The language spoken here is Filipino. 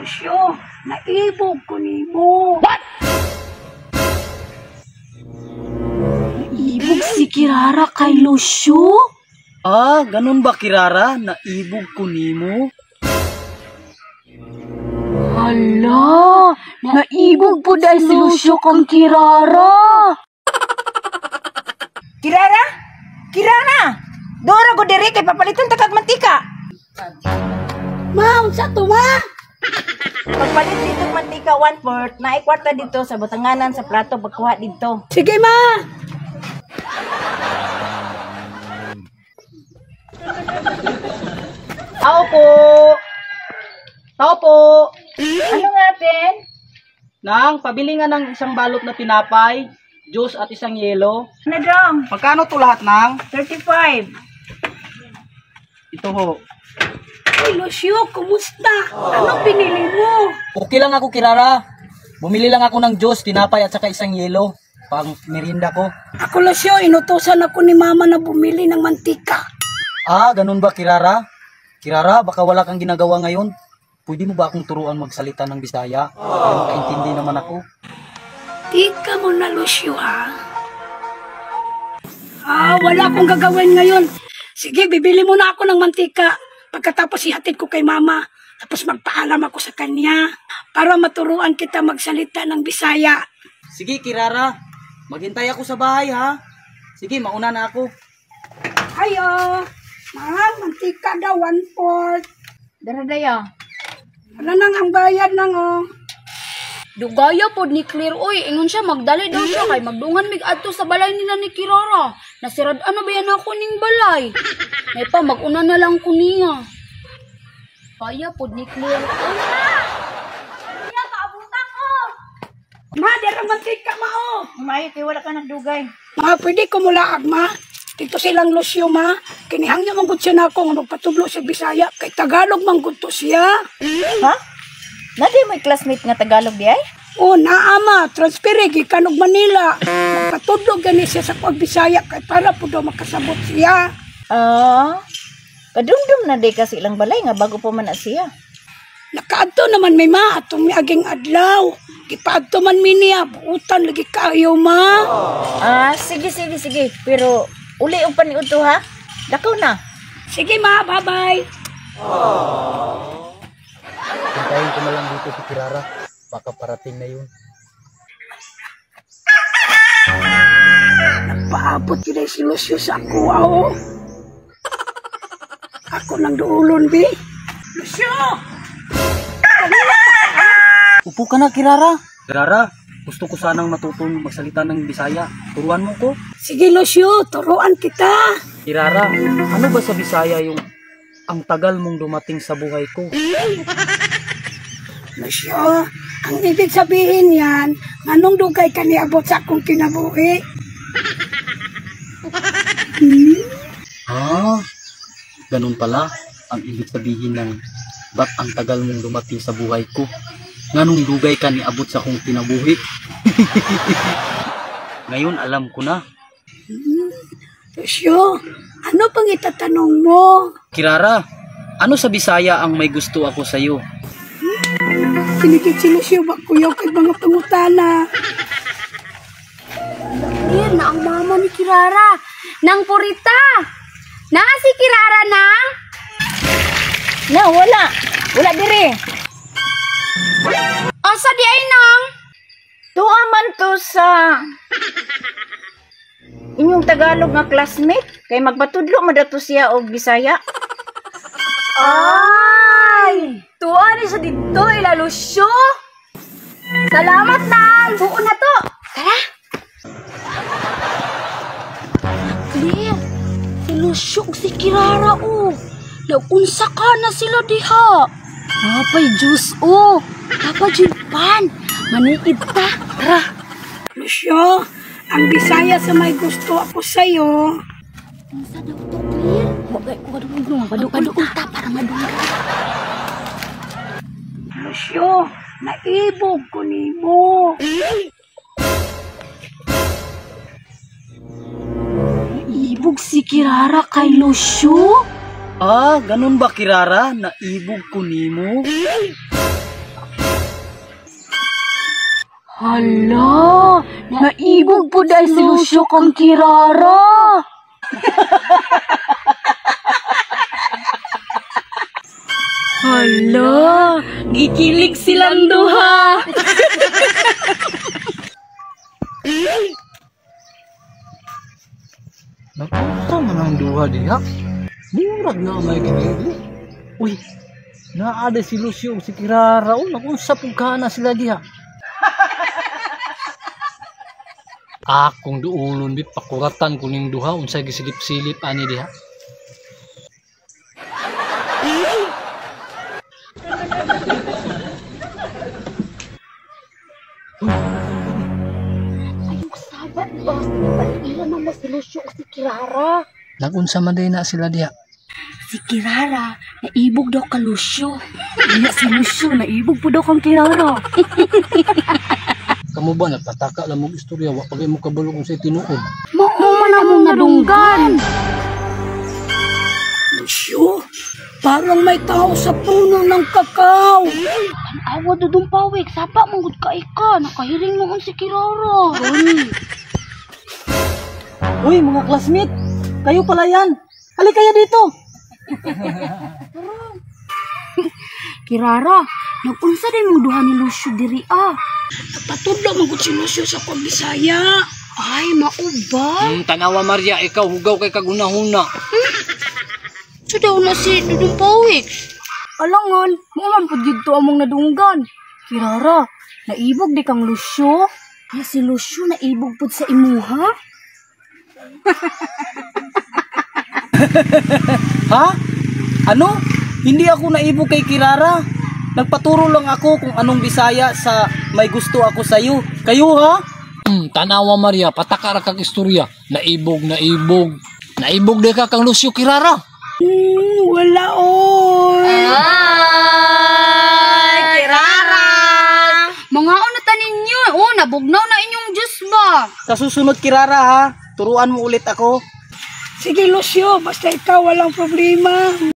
Lucio, naibog ko nimo. What? Naibog si Kirara kay Lucio? Ah, ganun ba Kirara? Naibog ko nimo? Hala, naibog po dahil si Lucio kang Kirara. Kirara? Kirara! Dora ko diri kay papaliton takag mantika. Ma, unsa to ma? Pagpalit dito mantika 1/4, na ikwarta dito sa butanganan sa plato pagkuha dito. Sige ma. Tao po. Tao po. Ano nga atin? Nang, pabili nga ng isang balot na tinapay, juice at isang yelo. Ano dong? Magkano to lahat nang? 35. Ito ho. Ay, Lucio, kumusta? Anong pinili mo? Okay lang ako Kirara. Bumili lang ako ng juice, tinapay at saka isang yelo. Pang merienda ko. Ako, Lucio, inutosan ako ni Mama na bumili ng mantika. Ah, ganun ba Kirara? Kirara, baka wala kang ginagawa ngayon. Pwede mo ba akong turuan magsalita ng Bisaya? Para makaintindi naman ako. Tika mo na, Lucio, ha? Wala akong gagawin ngayon. Sige, bibili muna ako ng mantika. Pagkatapos ihatid ko kay Mama. Tapos magpaalam ako sa kanya. Para maturuan kita magsalita ng Bisaya. Sige Kirara, maghintay ako sa bahay ha. Sige, mauna na ako. Ayo, mahal, mantika daw, 1/4. Daradaya. Ano nang ang bayad nang, oh? Dugaya pod ni Clear oy, ingon siya magdali daw siya kay magdungan mig adto sa balay nila ni Kirara. Nasirad ano ba yan ako ning balay? May pa maguna na lang ko niya. Kaya pod ni Clear oy. Kaya kaabutan ko. Ma, dira mantika, ma, oh. Mayo kay wala ka nagdugay. Ma, pwede ko mulaag, ma. Dito silang Lucio, ma. Kinihangyo man gud siya na ako nga magpatudlo sa Bisaya. Kay Tagalog man gud to siya. Ha? Nadi may classmate nga Tagalog di ay? Oh, naa, ma. Transfere, gikan og Manila. Magpatudlo gani siya sa Bisaya. Kay para po daw makasabot siya. Ah. Kadumdum na di kasi ilang balay nga bago pa man na siya. Nakaadto naman may ma. Atong miaging adlaw. Gipaadto man mi niya. Buutan lagi kayo, ma. Ah, sige. Pero uli og paniud to ha. Dakaw na. Sige, ma. Bye-bye. Hintayin ko na lang dito si Kirara. Baka parating na yun. Nagpaabot yun ay si Lucio sa ako, oh. Ako nang duulon, bi. Lucio! Upo ka na Kirara. Kirara, gusto ko sanang matutong magsalita ng Bisaya. Turuan mo ko. Sige, Lucio. Turuan kita. Kirara, ano ba sa Bisaya yung ang tagal mong dumating sa buhay ko? Lucio, ang ibig sabihin yan, anong dugay ka niabot sa akong kinabuhi? Ah, ganun pala ang ibig sabihin ng ba't ang tagal mong dumating sa buhay ko? Nganong dugay ka niabot sa akong kinabuhi? Ngayon alam ko na. Lucio, ano pang itatanong mo? Kirara, ano sa Bisaya ang may gusto ako sa'yo? Kinikit si Lucio, bakuyaw kay mga pangutana. Clear na ang mama ni Kirara. Nang Purita. Naa si Kirara nang? Na wala. Wala dire. Asa di ay nang? Tuwa man to sa inyong Tagalog nga classmate kay magpatudlo madato siya og Bisaya. Ay! Tuwa ni siya dito, ila Lucio. Salamat nang. Buo na to. Tara. Clear. Si Lucio ug si Kirara oh. Nagunsa ka na sila diha. Napay juice oh. Papa Julpan. Maniid ta. Tara. Lucio, ang Bisaya sa may gusto ako sa'yo. Unsa daw to, Clear? Wagay ko kadung-kadung ta para madunggan. Lucio, naibog ko nimo. Naibog si Kirara kay Lucio? Ah, ganun ba Kirara? Naibog ko nimo? Hala, naibog po dahil si Lucio kang Kirara. Hala, gikilig silang duha. Napunta man ang duha diha. Murag na may ginili. Uy, naada si Lucio si Kirara. Nakunsa pong kana sila diha. Akong duulon bit pakuratan kuning duha unsay gisilip-silip ani diha. Ayong sabat ba? Pag-ilan naman si Lucio o si Kirara. Nagunsa man din na sila diha. Si Kirara, naibog daw ka Lucio. Hindi si Lucio, naibog po daw kang Kirara. Kamu ba nagpataka lang mong istorya wa pagay mo kabalo kung say tinuod. Mao man among nadunggan. Lucio, parang may tao sa puno ng kakao. Awa dudong pawik, sapa mong gud ka ika, nakahiring mo si Kirara. Uy mga classmate, kayo pala yan. Halika kayo dito. Kirara, nagunsa din mo duha ni Lucio diri ah. Patudlo magud si Lucio sa Bisaya. Ay, mauba. Tanawa Maria, ikaw hugaw kay kagunahuna. So daw na si Dudong Pawik. Alangan, maaman po dito among nadunggan. Kirara, naibog di kang Lucio? Ya si Lucio naibog po sa imuha? Ha? Ano? Hindi ako naibog kay Kirara. Nagpaturo lang ako kung anong Bisaya sa may gusto ako sa'yo. Kayo ha? Tanawa Maria, pataka ra kag istorya. Naibog. Naibog di ka kang Lucio Kirara. Wala oy. Ay, Kirara! Mga ano tanin nyo? Oh, nabugnaw na inyong Diyos ba? Sa susunod Kirara ha, turuan mo ulit ako. Sige Lucio, basta ikaw walang problema.